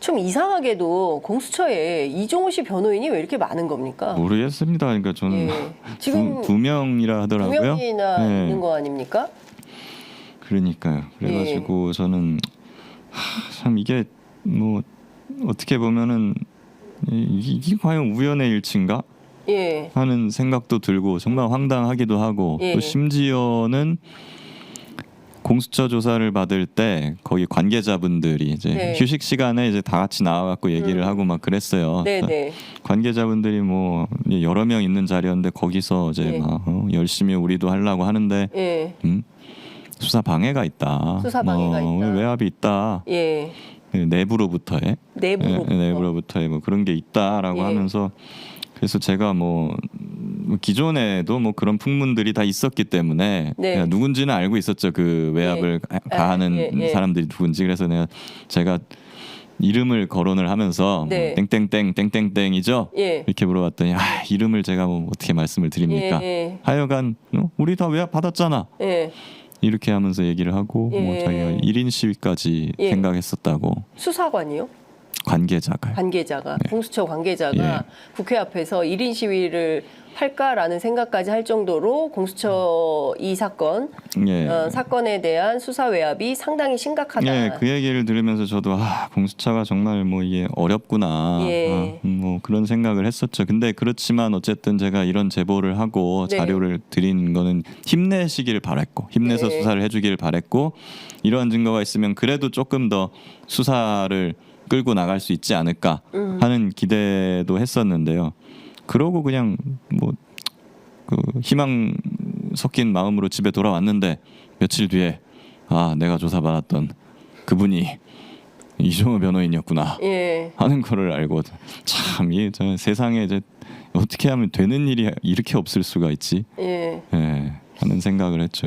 좀 이상하게도 공수처에 이종호 씨 변호인이 왜 이렇게 많은 겁니까? 모르겠습니다. 그러니까 저는 예. 지금 두 명이라 하더라고요. 두 명이나 예. 있는 거 아닙니까? 그러니까요. 그래가지고 저는 참 이게 뭐 어떻게 보면은 이게 과연 우연의 일치인가 예. 하는 생각도 들고 정말 황당하기도 하고 예. 또 심지어는 공수처 조사를 받을 때 거기 관계자분들이 이제 네. 휴식 시간에 이제 다 같이 나와갖고 얘기를 하고 막 그랬어요. 네네. 관계자분들이 뭐 여러 명 있는 자리였는데 거기서 이제 예. 막 열심히 우리도 하려고 하는데 예. 수사 방해가 있다. 수사 방해가 있다. 외압이 있다. 예. 내부로부터의 내부로부터. 내부로부터의 뭐 그런 게 있다라고 예. 하면서 그래서 제가 뭐 기존에도 뭐 그런 풍문들이 다 있었기 때문에 네. 내가 누군지는 알고 있었죠. 그 외압을 가하는 예. 사람들이 누군지. 그래서 제가 이름을 거론을 하면서 네. 뭐 땡땡땡 땡땡땡이죠. 예. 이렇게 물어봤더니 이름을 제가 뭐 어떻게 말씀을 드립니까? 예. 하여간 우리 다 외압 받았잖아. 예. 이렇게 하면서 얘기를 하고 예. 뭐 자기가 1인 시위까지 예. 생각했었다고. 수사관이요? 관계자가. 네. 공수처 관계자가 예. 국회 앞에서 1인 시위를 할까라는 생각까지 할 정도로 공수처 이 사건 예. 사건에 대한 수사 외압이 상당히 심각하다. 예, 그 얘기를 들으면서 저도 공수처가 정말 뭐 이게 어렵구나. 예. 뭐 그런 생각을 했었죠. 근데 그렇지만 어쨌든 제가 이런 제보를 하고 네. 자료를 드린 거는 힘내시기를 바랬고 힘내서 네. 수사를 해주기를 바랬고 이러한 증거가 있으면 그래도 조금 더 수사를 끌고 나갈 수 있지 않을까 하는 기대도 했었는데요. 그러고 그냥 뭐 그 희망 섞인 마음으로 집에 돌아왔는데 며칠 뒤에 내가 조사받았던 그분이 이종호 변호인이었구나 예. 하는 거를 알고 참 이 세상에 이제 어떻게 하면 되는 일이 이렇게 없을 수가 있지? 예. 예, 하는 생각을 했죠.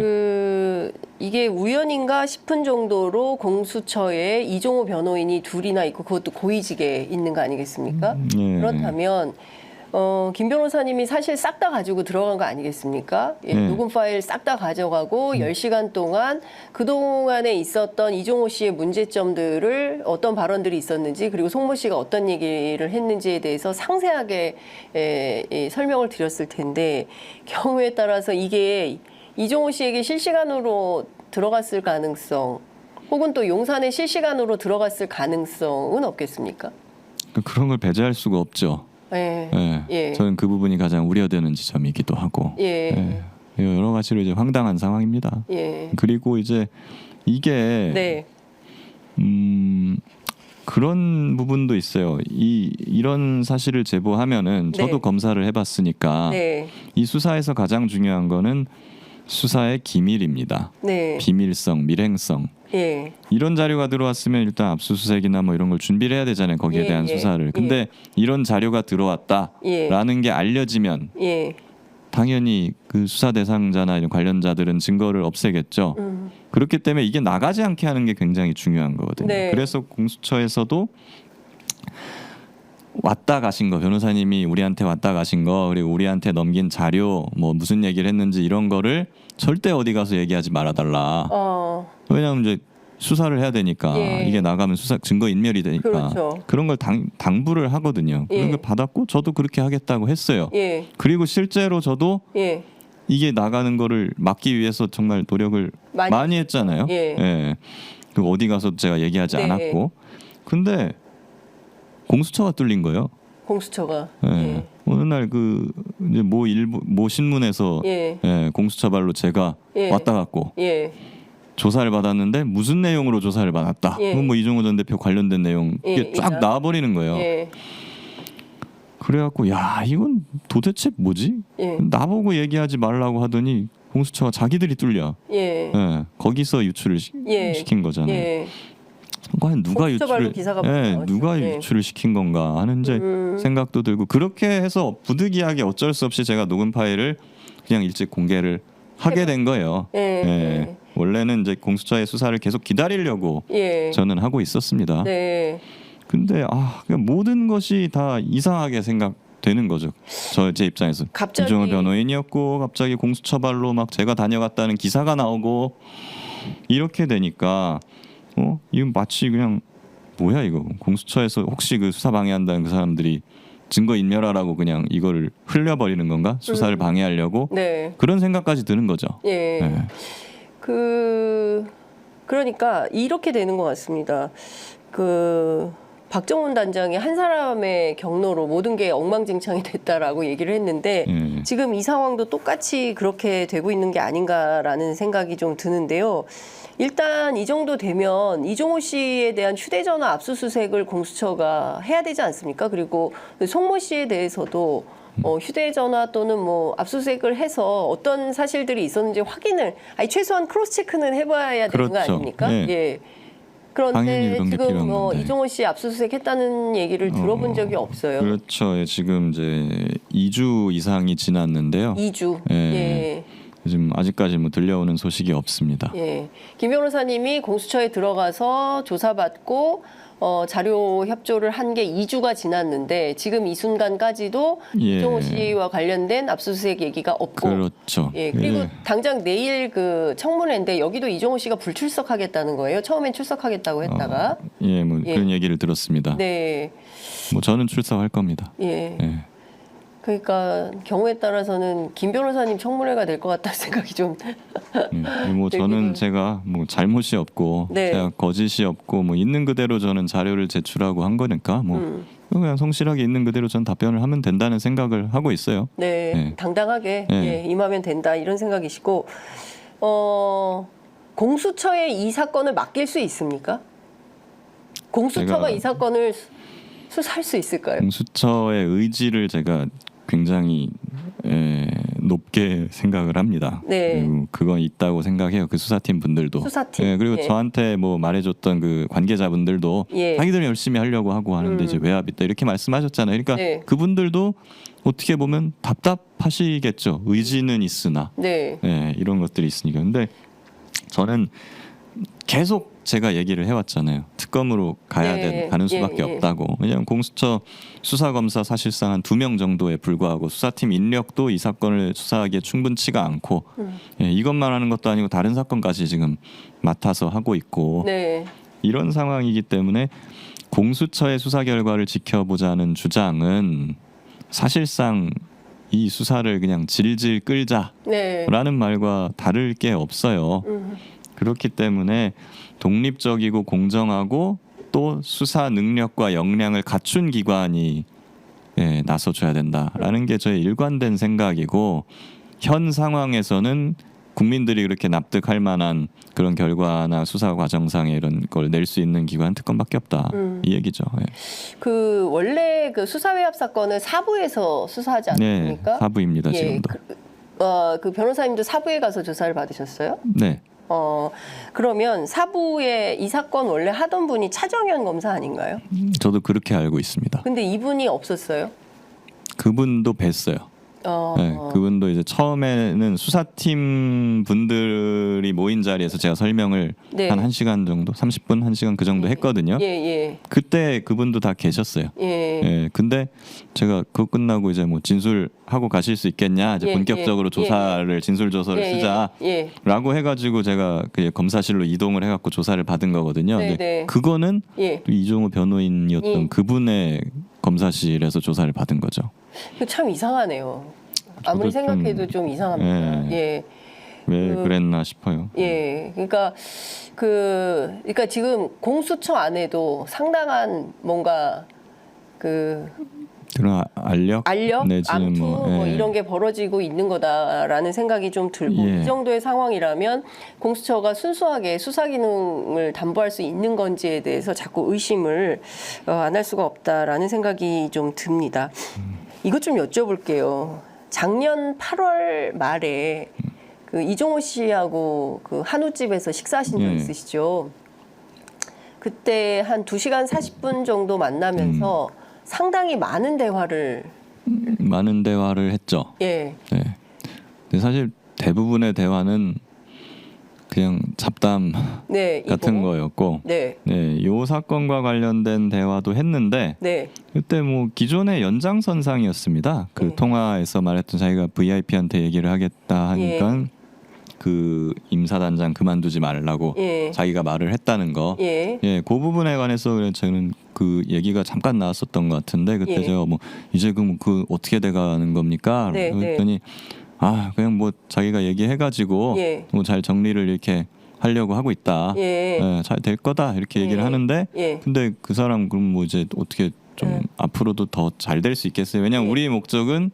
이게 우연인가 싶은 정도로 공수처에 이종호 변호인이 둘이나 있고 그것도 고위직에 있는 거 아니겠습니까? 예. 그렇다면 김 변호사님이 사실 싹 다 가지고 들어간 거 아니겠습니까? 예, 네. 녹음 파일 싹 다 가져가고 10시간 동안 그동안에 있었던 이종호 씨의 문제점들을 어떤 발언들이 있었는지 그리고 송모 씨가 어떤 얘기를 했는지에 대해서 상세하게 설명을 드렸을 텐데 경우에 따라서 이게 이종호 씨에게 실시간으로 들어갔을 가능성 혹은 또 용산에 실시간으로 들어갔을 가능성은 없겠습니까? 그런 걸 배제할 수가 없죠. 예. 예. 저는 그 부분이 가장 우려되는 지점이기도 하고 예. 여러 가지로 이제 황당한 상황입니다. 예. 그리고 이제 이게 네. 그런 부분도 있어요. 이런 사실을 제보하면은 저도 네. 검사를 해봤으니까 네. 이 수사에서 가장 중요한 거는 수사의 기밀입니다. 네. 비밀성, 밀행성. 예. 이런 자료가 들어왔으면 일단 압수수색이나 뭐 이런 걸 준비를 해야 되잖아요. 거기에 예, 대한 예, 수사를. 근데 이런 자료가 들어왔다라는 게 알려지면 예. 당연히 그 수사 대상자나 이런 관련자들은 증거를 없애겠죠. 그렇기 때문에 이게 나가지 않게 하는 게 굉장히 중요한 거거든요. 네. 그래서 공수처에서도 왔다 가신 거, 변호사님이 우리한테 왔다 가신 거, 그리고 우리한테 넘긴 자료, 뭐 무슨 얘기를 했는지 이런 거를 절대 어디 가서 얘기하지 말아달라. 왜냐하면 이제 수사를 해야 되니까 예. 이게 나가면 수사 증거 인멸이 되니까 그렇죠. 그런 걸 당부를 하거든요. 예. 그런 걸 받았고 저도 그렇게 하겠다고 했어요. 예. 그리고 실제로 저도 예. 이게 나가는 거를 막기 위해서 정말 노력을 많이 했잖아요. 예. 그 어디 가서 제가 얘기하지 네. 않았고, 근데 공수처가 뚫린 거예요. 공수처가. 예. 어느 날 그 이제 모 신문에서 예. 공수처 발로 제가 예. 왔다 갔고 예. 조사를 받았는데 무슨 내용으로 조사를 받았다. 예. 그건 뭐 이종호 전 대표 관련된 내용 이게 예. 쫙 나와버리는 거예요. 예. 그래갖고 야 이건 도대체 뭐지? 예. 나보고 얘기하지 말라고 하더니 공수처가 자기들이 뚫려. 예. 거기서 유출을 예. 시킨 거잖아요. 예. 과연 누가 공수처 발로 유출을 기사가 나왔죠. 누가 예. 유출을 시킨 건가 하는 이제 생각도 들고 그렇게 해서 부득이하게 어쩔 수 없이 제가 녹음 파일을 그냥 일찍 공개를 하게 된 거예요. 예. 원래는 이제 공수처의 수사를 계속 기다리려고 예. 저는 하고 있었습니다. 네. 근데 그냥 모든 것이 다 이상하게 생각되는 거죠. 제 입장에서. 갑자기- 이종호 변호인이었고 갑자기 공수처 발로 막 제가 다녀갔다는 기사가 나오고 이렇게 되니까 이건 마치 그냥 뭐야 이거 공수처에서 혹시 그 수사 방해한다는 그 사람들이 증거 인멸하라고 그냥 이거를 흘려버리는 건가? 수사를 방해하려고 네. 그런 생각까지 드는 거죠. 예. 네. 그러니까 이렇게 되는 것 같습니다. 박정훈 단장이 한 사람의 경로로 모든 게 엉망진창이 됐다라고 얘기를 했는데 지금 이 상황도 똑같이 그렇게 되고 있는 게 아닌가라는 생각이 좀 드는데요. 일단 이 정도 되면 이종호 씨에 대한 휴대전화 압수수색을 공수처가 해야 되지 않습니까? 그리고 송모 씨에 대해서도 휴대전화 또는 뭐 압수수색을 해서 어떤 사실들이 있었는지 확인을 최소한 크로스 체크는 해봐야 되는 거 그렇죠. 아닙니까? 네. 예. 당연히 그런데 그런 게 지금 필요한 건데. 이종호 씨 압수수색 했다는 얘기를 들어본 적이 없어요. 그렇죠. 예, 지금 이제 2주 이상이 지났는데요. 2주. 예. 예. 지금 아직까지 뭐 들려오는 소식이 없습니다. 예. 김 변호사님이 공수처에 들어가서 조사받고 자료 협조를 한 게 2주가 지났는데 지금 이 순간까지도 예. 이종호 씨와 관련된 압수수색 얘기가 없고 그렇죠. 예, 그리고 예. 당장 내일 그 청문회인데 여기도 이종호 씨가 불출석하겠다는 거예요. 처음엔 출석하겠다고 했다가 뭐 예. 그런 얘기를 들었습니다. 네. 뭐 저는 출석할 겁니다. 예. 예. 그러니까 경우에 따라서는 김 변호사님 청문회가 될 것 같다는 생각이 좀 뭐 저는 되기도- 제가 뭐 잘못이 없고 네. 제가 거짓이 없고 뭐 있는 그대로 저는 자료를 제출하고 한 거니까 뭐 그냥 성실하게 있는 그대로 전 답변을 하면 된다는 생각을 하고 있어요. 네, 네. 당당하게 네. 예, 임하면 된다 이런 생각이시고 공수처에 이 사건을 맡길 수 있습니까? 공수처가 제가- 이 사건을 수사할 수 있을까요? 공수처의 의지를 제가 굉장히 높게 생각을 합니다. 네. 그리고 그건 있다고 생각해요. 그 수사팀 분들도. 수사팀. 그리고 예. 저한테 뭐 말해줬던 그 관계자분들도 예. 자기들이 열심히 하려고 하고 하는데 이제 외압 있다 이렇게 말씀하셨잖아요. 그러니까 네. 그분들도 어떻게 보면 답답하시겠죠. 의지는 있으나 네, 이런 것들이 있으니까. 근데 저는 계속 제가 얘기를 해왔잖아요. 특검으로 네. 가는 수밖에 예, 예. 없다고. 왜냐하면 공수처 수사검사 사실상 한 2명 정도에 불과하고 수사팀 인력도 이 사건을 수사하기에 충분치가 않고 이것만 하는 것도 아니고 다른 사건까지 지금 맡아서 하고 있고 네, 이런 상황이기 때문에 공수처의 수사 결과를 지켜보자는 주장은 사실상 이 수사를 그냥 질질 끌자라는 네. 말과 다를 게 없어요. 그렇기 때문에 독립적이고 공정하고 또 수사 능력과 역량을 갖춘 기관이 나서줘야 된다라는 게 저의 일관된 생각이고 현 상황에서는 국민들이 그렇게 납득할 만한 그런 결과나 수사 과정상의 이런 걸 낼 수 있는 기관 특검밖에 없다 이 얘기죠. 예. 원래 그 수사외압 사건을 사부에서 수사하지 않습니까? 사부입니다 예, 지금도. 그 변호사님도 사부에 가서 조사를 받으셨어요? 네. 그러면 사부에 이 사건 원래 하던 분이 차정현 검사 아닌가요? 저도 그렇게 알고 있습니다. 근데 이분이 없었어요? 그분도 뵀어요. 네, 그분도 이제 처음에는 수사팀 분들이 모인 자리에서 제가 설명을 네. 한 1시간 정도, 30분, 1시간 그 정도 했거든요. 예. 그때 그분도 다 계셨어요. 예. 근데 제가 그거 끝나고 이제 뭐 진술하고 가실 수 있겠냐, 이제 예, 본격적으로 예, 조사를 진술 조서를 예, 쓰자라고 해가지고 제가 그 검사실로 이동을 해갖고 조사를 받은 거거든요. 네, 근데 네. 그거는 예. 또 이종호 변호인이었던 예. 그분의 검사실에서 조사를 받은 거죠. 참 이상하네요. 아무리 저도 생각해도 좀 이상합니다. 예. 왜 그랬나 싶어요. 예. 그러니까 지금 공수처 안에도 상당한 뭔가 그런 알력 내지는 암투 뭐 이런 게 벌어지고 있는 거다라는 생각이 좀 들고 예. 이 정도의 상황이라면 공수처가 순수하게 수사 기능을 담보할 수 있는 건지에 대해서 자꾸 의심을 안 할 수가 없다라는 생각이 좀 듭니다. 이것 좀 여쭤볼게요. 작년 8월 말에 그 이종호 씨하고 그 한우집에서 식사하신 적 예. 있으시죠? 그때 한 2시간 40분 정도 만나면서 상당히 많은 대화를 했죠. 예. 네. 근데 사실 대부분의 대화는 그냥 잡담 네, 같은 이거. 거였고, 네. 요 사건과 관련된 대화도 했는데 네. 그때 뭐 기존의 연장선상이었습니다. 그 네. 통화에서 말했던 자기가 VIP한테 얘기를 하겠다 하니까 그 임사단장 그만두지 말라고 예. 자기가 말을 했다는 거. 예. 예, 그 부분에 관해서 저는 그 얘기가 잠깐 나왔었던 것 같은데 그때 예. 제가 뭐 이제 그 어떻게 돼가는 겁니까? 네, 그랬더니 그냥 뭐 자기가 얘기해가지고 예. 뭐 잘 정리를 이렇게 하려고 하고 있다. 예. 잘 될 거다 이렇게 얘기를 예. 하는데 예. 근데 그 사람 그럼 뭐 이제 어떻게 좀 앞으로도 더 잘 될 수 있겠어요? 왜냐면 예. 우리의 목적은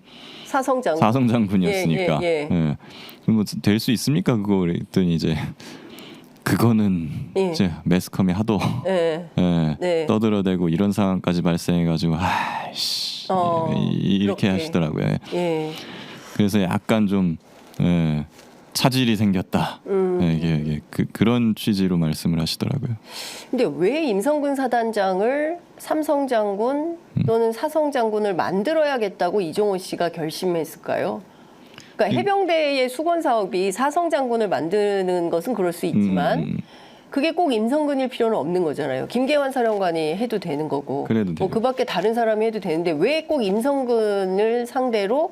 사성장. 사성장군이었으니까. 그럼 뭐 될 수 있습니까? 그거 그랬더니 이제 그거는 예. 이제 매스컴이 하도 예. 네. 떠들어대고 이런 상황까지 발생해가지고 아이씨 이렇게 그렇게. 하시더라고요. 예. 그래서 약간 좀 차질이 생겼다. 이게 그런 취지로 말씀을 하시더라고요. 근데 왜 임성근 사단장을 삼성장군 또는 사성장군을 만들어야겠다고 이종호 씨가 결심했을까요? 그러니까 해병대의 수건 사업이 사성장군을 만드는 것은 그럴 수 있지만 그게 꼭 임성근일 필요는 없는 거잖아요. 김계환 사령관이 해도 되는 거고 그래도 뭐 되고. 그 밖에 다른 사람이 해도 되는데 왜 꼭 임성근을 상대로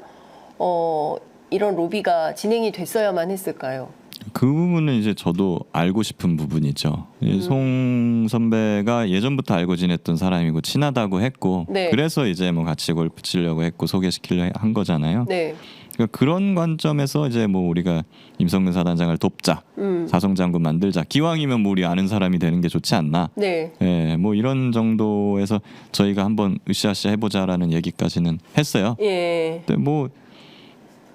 이런 로비가 진행이 됐어야만 했을까요? 그 부분은 이제 저도 알고 싶은 부분이죠. 송 선배가 예전부터 알고 지냈던 사람이고 친하다고 했고 네. 그래서 이제 뭐 같이 골프 치려고 했고 소개시키려고 한 거잖아요. 네. 그러니까 그런 관점에서 이제 뭐 우리가 임성근 사단장을 돕자, 사성장군 만들자. 기왕이면 뭐 우리 아는 사람이 되는 게 좋지 않나. 네. 예, 뭐 이런 정도에서 저희가 한번 으쌰으쌰 해보자라는 얘기까지는 했어요. 예. 근데 뭐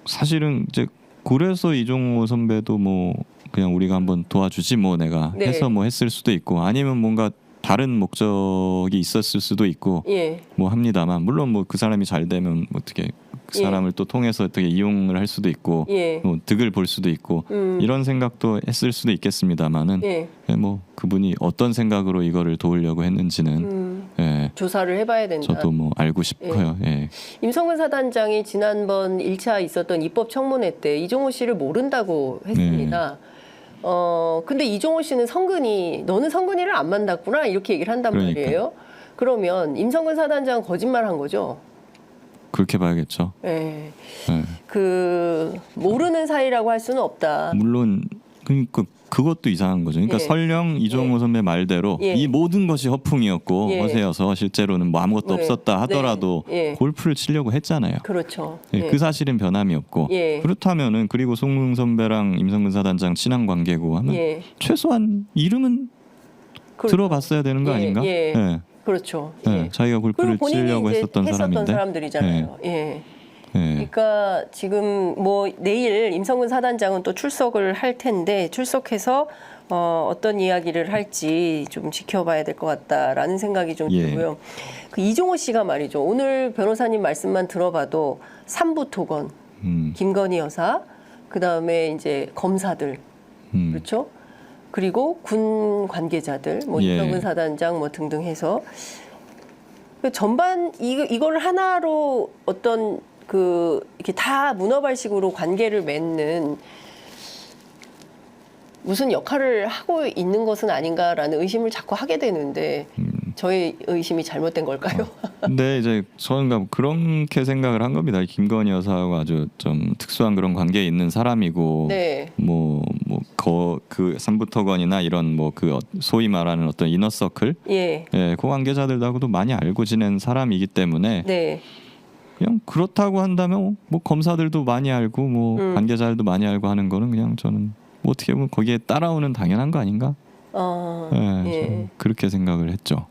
사실은 이제 그래서 이종호 선배도 뭐 그냥 우리가 한번 도와주지 뭐 내가 네. 해서 뭐 했을 수도 있고 아니면 뭔가 다른 목적이 있었을 수도 있고 예. 뭐 합니다만 물론 뭐 그 사람이 잘 되면 어떻게 그 예. 사람을 또 통해서 어떻게 이용을 할 수도 있고 예. 뭐 득을 볼 수도 있고 이런 생각도 했을 수도 있겠습니다만은 예. 뭐 그분이 어떤 생각으로 이거를 도우려고 했는지는 조사를 해봐야 된다. 저도 뭐 알고 싶고요. 예. 임성근 사단장이 지난번 1차 있었던 입법 청문회 때 이종호 씨를 모른다고 했습니다. 근데 이종호 씨는 너는 성근이를 안 만났구나 이렇게 얘기를 한단 그러니까. 말이에요. 그러면 임성근 사단장은 거짓말한 거죠. 그렇게 봐야겠죠. 예. 예. 모르는 사이라고 할 수는 없다. 물론 그러니까 그것도 이상한 거죠. 그러니까 예. 설령 이종호 선배 말대로 예. 이 모든 것이 허풍이었고 예. 허세여서 실제로는 뭐 아무것도 네. 없었다 하더라도 네. 예. 골프를 치려고 했잖아요. 그렇죠. 예, 그 사실은 변함이 없고 예. 그렇다면은 그리고 송웅 선배랑 임성근 사단장 친한 관계고 하면 예. 최소한 이름은 그렇죠. 들어봤어야 되는 거 예, 아닌가? 예. 예. 그렇죠. 예. 예. 자기가 골프를 그리고 본인이 치려고 이제 했었던 사람인데. 사람들이잖아요. 예. 예. 그러니까 지금 뭐 내일 임성근 사단장은 또 출석을 할 텐데 출석해서 어떤 이야기를 할지 좀 지켜봐야 될 것 같다라는 생각이 좀 예. 들고요. 그 이종호 씨가 말이죠. 오늘 변호사님 말씀만 들어봐도 삼부토건, 김건희 여사, 그 다음에 이제 검사들, 그렇죠? 그리고 군 관계자들, 뭐 예. 임성근 사단장 뭐 등등 해서 그 전반 이걸 하나로 어떤 이렇게 다 문어발식으로 관계를 맺는 무슨 역할을 하고 있는 것은 아닌가라는 의심을 자꾸 하게 되는데 저의 의심이 잘못된 걸까요? 근데 이제 저는 그렇게 생각을 한 겁니다. 김건희 여사하고 아주 좀 특수한 그런 관계에 있는 사람이고, 네. 그 삼부토건이나 이런 뭐 그 소위 말하는 어떤 이너서클, 예. 그 관계자들하고도 많이 알고 지낸 사람이기 때문에 네. 그냥 그렇다고 한다면 뭐 검사들도 많이 알고 뭐 관계자들도 많이 알고 하는 거는 그냥 저는 뭐 어떻게 보면 거기에 따라오는 당연한 거 아닌가? 예. 저는 그렇게 생각을 했죠.